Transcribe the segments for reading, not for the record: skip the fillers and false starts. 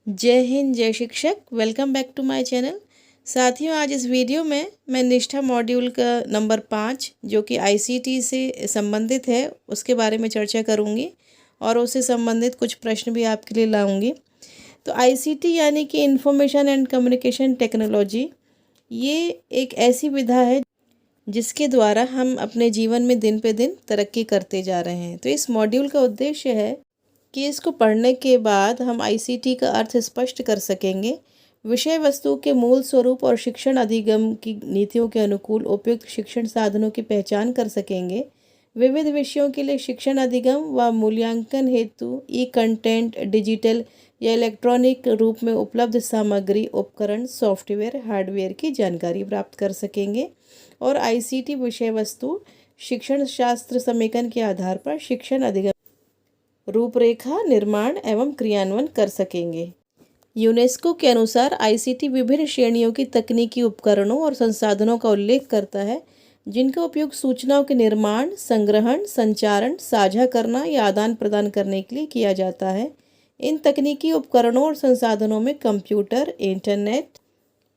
जय हिंद, जय शिक्षक। Welcome back to my channel. साथियों, आज इस वीडियो में मैं निष्ठा मॉड्यूल का नंबर 5 जो कि आईसीटी से संबंधित है उसके बारे में चर्चा करूंगी और उससे संबंधित कुछ प्रश्न भी आपके लिए लाऊंगी। तो आईसीटी यानी कि इंफॉर्मेशन एंड कम्युनिकेशन टेक्नोलॉजी, ये एक ऐसी विधा है जिसके द्वारा हम अपने जीवन में दिन पे दिन तरक्की करते जा रहे हैं। तो इस मॉड्यूल का उद्देश्य है कि इसको पढ़ने के बाद हम आईसीटी का अर्थ स्पष्ट कर सकेंगे, विषय वस्तु के मूल स्वरूप और शिक्षण अधिगम की नीतियों के अनुकूल उपयुक्त शिक्षण साधनों की पहचान कर सकेंगे, विविध विषयों के लिए शिक्षण अधिगम व मूल्यांकन हेतु ई कंटेंट, डिजिटल या इलेक्ट्रॉनिक रूप में उपलब्ध सामग्री, उपकरण, सॉफ्टवेयर, हार्डवेयर की जानकारी प्राप्त कर सकेंगे और आईसीटी विषय वस्तु शिक्षण शास्त्र समेकन के आधार पर शिक्षण अधिगम रूपरेखा निर्माण एवं क्रियान्वयन कर सकेंगे। यूनेस्को के अनुसार आईसीटी विभिन्न श्रेणियों की तकनीकी उपकरणों और संसाधनों का उल्लेख करता है जिनका उपयोग सूचनाओं के निर्माण, संग्रहण, संचारण, साझा करना या आदान प्रदान करने के लिए किया जाता है। इन तकनीकी उपकरणों और संसाधनों में कंप्यूटर, इंटरनेट,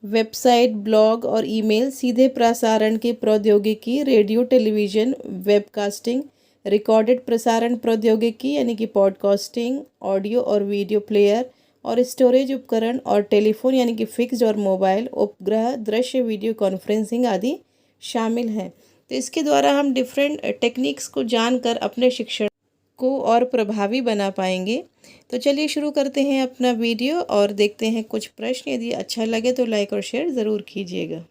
वेबसाइट, ब्लॉग और ईमेल, सीधे प्रसारण की प्रौद्योगिकी, रेडियो, टेलीविज़न, वेबकास्टिंग, रिकॉर्डेड प्रसारण प्रौद्योगिकी यानी कि पॉडकास्टिंग, ऑडियो और वीडियो प्लेयर और स्टोरेज उपकरण और टेलीफोन यानी कि फिक्स्ड और मोबाइल उपग्रह दृश्य वीडियो कॉन्फ्रेंसिंग आदि शामिल हैं। तो इसके द्वारा हम डिफरेंट टेक्निक्स को जानकर अपने शिक्षण को और प्रभावी बना पाएंगे। तो चलिए शुरू करते हैं अपना वीडियो और देखते हैं कुछ प्रश्न। यदि अच्छा लगे तो लाइक और शेयर ज़रूर कीजिएगा।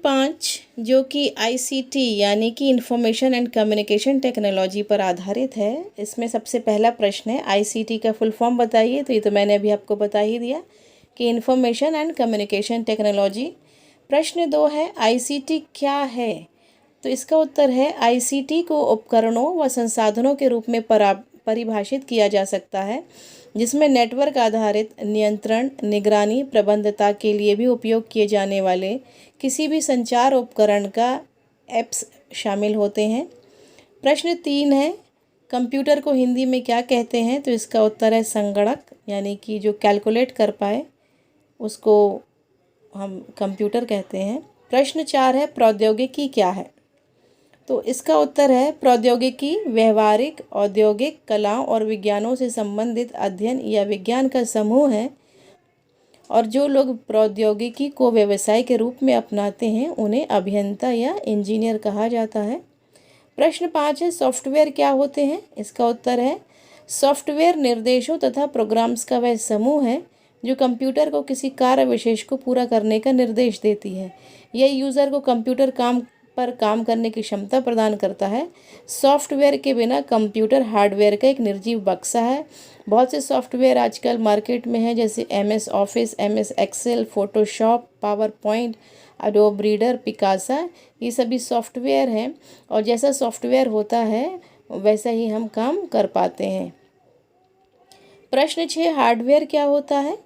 5 जो कि आईसीटी यानी कि इंफॉर्मेशन एंड कम्युनिकेशन टेक्नोलॉजी पर आधारित है, इसमें सबसे पहला प्रश्न है आईसीटी का फुल फॉर्म बताइए। तो ये तो मैंने अभी आपको बता ही दिया कि इंफॉर्मेशन एंड कम्युनिकेशन टेक्नोलॉजी। प्रश्न 2 है आईसीटी क्या है। तो इसका उत्तर है आईसीटी को उपकरणों व संसाधनों के रूप में परिभाषित किया जा सकता है जिसमें नेटवर्क आधारित नियंत्रण, निगरानी, प्रबंधता के लिए भी उपयोग किए जाने वाले किसी भी संचार उपकरण का ऐप्स शामिल होते हैं। प्रश्न 3 है कंप्यूटर को हिंदी में क्या कहते हैं। तो इसका उत्तर है संगणक, यानी कि जो कैलकुलेट कर पाए उसको हम कंप्यूटर कहते हैं। प्रश्न 4 है प्रौद्योगिकी क्या है। तो इसका उत्तर है प्रौद्योगिकी व्यवहारिक, औद्योगिक, कलाओं और विज्ञानों से संबंधित अध्ययन या विज्ञान का समूह है और जो लोग प्रौद्योगिकी को व्यवसाय के रूप में अपनाते हैं उन्हें अभियंता या इंजीनियर कहा जाता है। प्रश्न 5 है सॉफ्टवेयर क्या होते हैं। इसका उत्तर है सॉफ्टवेयर निर्देशों तथा प्रोग्राम्स का वह समूह है जो कंप्यूटर को किसी कार्य विशेष को पूरा करने का निर्देश देती है। यह यूज़र को कंप्यूटर पर काम करने की क्षमता प्रदान करता है। सॉफ्टवेयर के बिना कंप्यूटर हार्डवेयर का एक निर्जीव बक्सा है। बहुत से सॉफ्टवेयर आजकल मार्केट में हैं जैसे MS Office, MS Excel, Photoshop, PowerPoint, Adobe Reader, Picasa, ये सभी सॉफ्टवेयर हैं और जैसा सॉफ्टवेयर होता है वैसा ही हम काम कर पाते हैं। प्रश्न 6 हार्डवेयर क्या होता है।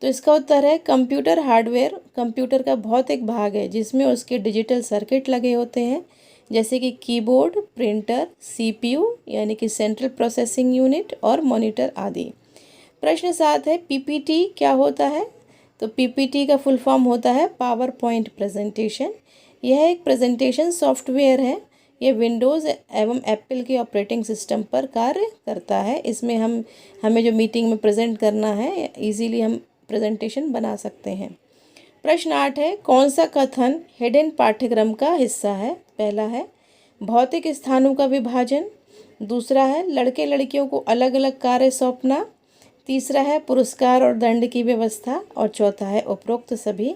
तो इसका उत्तर है कंप्यूटर हार्डवेयर कंप्यूटर का भौतिक भाग है जिसमें उसके डिजिटल सर्किट लगे होते हैं जैसे कि कीबोर्ड, प्रिंटर, सीपीयू यानी कि सेंट्रल प्रोसेसिंग यूनिट और मॉनिटर आदि। प्रश्न 7 है पीपीटी क्या होता है। तो पीपीटी का फुल फॉर्म होता है पावर पॉइंट प्रेजेंटेशन। यह एक प्रेजेंटेशन सॉफ्टवेयर है। यह विंडोज़ एवं एप्पल के ऑपरेटिंग सिस्टम पर कार्य करता है। इसमें हमें जो मीटिंग में प्रेजेंट करना है इजीली हम प्रेजेंटेशन बना सकते हैं। प्रश्न 8 है कौन सा कथन हिडन पाठ्यक्रम का हिस्सा है। पहला है भौतिक स्थानों का विभाजन, दूसरा है लड़के लड़कियों को अलग अलग कार्य सौंपना, तीसरा है पुरस्कार और दंड की व्यवस्था और चौथा है उपरोक्त सभी।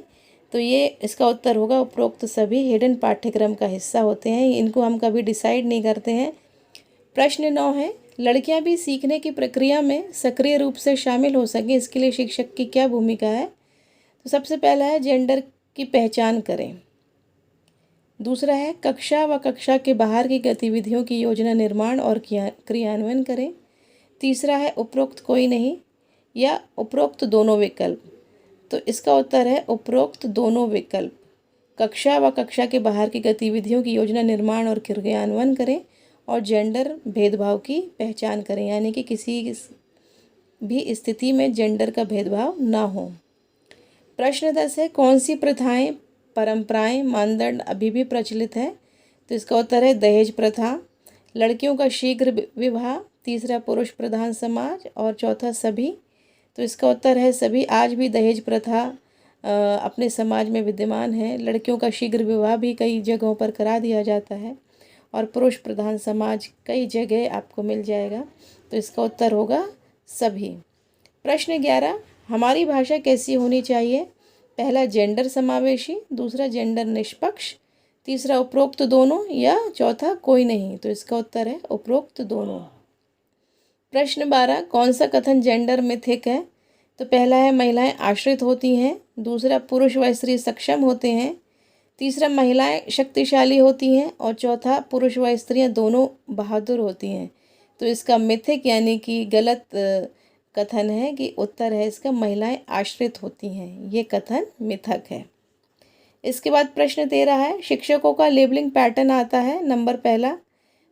तो ये इसका उत्तर होगा उपरोक्त सभी हिडन पाठ्यक्रम का हिस्सा होते हैं, इनको हम कभी डिसाइड नहीं करते हैं। प्रश्न 9 है लड़कियां भी सीखने की प्रक्रिया में सक्रिय रूप से शामिल हो सकें इसके लिए शिक्षक की क्या भूमिका है। तो सबसे पहला है जेंडर की पहचान करें, दूसरा है कक्षा व कक्षा के बाहर की गतिविधियों की योजना निर्माण और क्रियान्वयन करें, तीसरा है उपरोक्त कोई नहीं या उपरोक्त दोनों विकल्प। तो इसका उत्तर है उपरोक्त दोनों विकल्प। कक्षा व कक्षा के बाहर की गतिविधियों की योजना निर्माण और क्रियान्वयन करें और जेंडर भेदभाव की पहचान करें, यानी कि किसी भी स्थिति में जेंडर का भेदभाव ना हो। प्रश्न 10 है, कौन सी प्रथाएं, परंपराएं, मानदंड अभी भी प्रचलित है? तो इसका उत्तर है दहेज प्रथा, लड़कियों का शीघ्र विवाह, तीसरा पुरुष प्रधान समाज और चौथा सभी। तो इसका उत्तर है सभी। आज भी दहेज प्रथा अपने समाज में विद्यमान है। लड़कियों का शीघ्र विवाह भी कई जगहों पर करा दिया जाता है और पुरुष प्रधान समाज कई जगह आपको मिल जाएगा। तो इसका उत्तर होगा सभी। प्रश्न 11, हमारी भाषा कैसी होनी चाहिए? पहला जेंडर समावेशी, दूसरा जेंडर निष्पक्ष, तीसरा उपरोक्त दोनों या चौथा कोई नहीं। तो इसका उत्तर है उपरोक्त दोनों। प्रश्न 12, कौन सा कथन जेंडर मिथिक है? तो पहला है महिलाएं आश्रित होती हैं, दूसरा पुरुष व स्त्री सक्षम होते हैं, तीसरा महिलाएं शक्तिशाली होती हैं और चौथा पुरुष व स्त्रियां दोनों बहादुर होती हैं। तो इसका मिथिक यानी कि गलत कथन है कि उत्तर है इसका महिलाएं आश्रित होती हैं, ये कथन मिथक है। इसके बाद प्रश्न 13 है, शिक्षकों का लेबलिंग पैटर्न आता है। नंबर पहला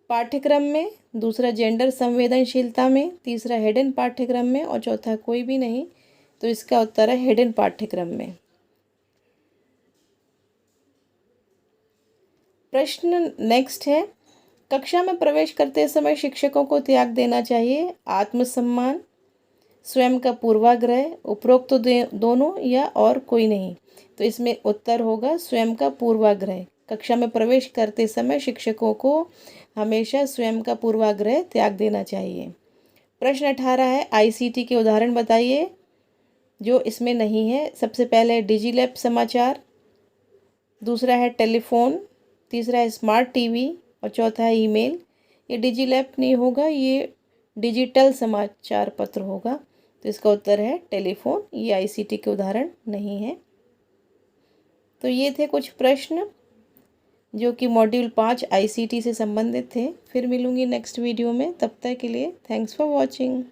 पाठ्यक्रम में, दूसरा जेंडर संवेदनशीलता में, तीसरा हिडन पाठ्यक्रम में और चौथा कोई भी नहीं। तो इसका उत्तर है हिडन पाठ्यक्रम में। प्रश्न नेक्स्ट है, कक्षा में प्रवेश करते समय शिक्षकों को त्याग देना चाहिए? आत्मसम्मान, स्वयं का पूर्वाग्रह, उपरोक्त दोनों या और कोई नहीं। तो इसमें उत्तर होगा स्वयं का पूर्वाग्रह। कक्षा में प्रवेश करते समय शिक्षकों को हमेशा स्वयं का पूर्वाग्रह त्याग देना चाहिए। प्रश्न 18 है, आईसीटी के उदाहरण बताइए जो इसमें नहीं है। सबसे पहले डिजीलैब समाचार, दूसरा है टेलीफोन, तीसरा है स्मार्ट टीवी और चौथा है ईमेल। ये डिजीलैब नहीं होगा, ये डिजिटल समाचार पत्र होगा। तो इसका उत्तर है टेलीफोन, ये आईसीटी के उदाहरण नहीं है। तो ये थे कुछ प्रश्न जो कि मॉड्यूल 5 आईसीटी से संबंधित थे। फिर मिलूंगी नेक्स्ट वीडियो में, तब तक के लिए थैंक्स फॉर वॉचिंग।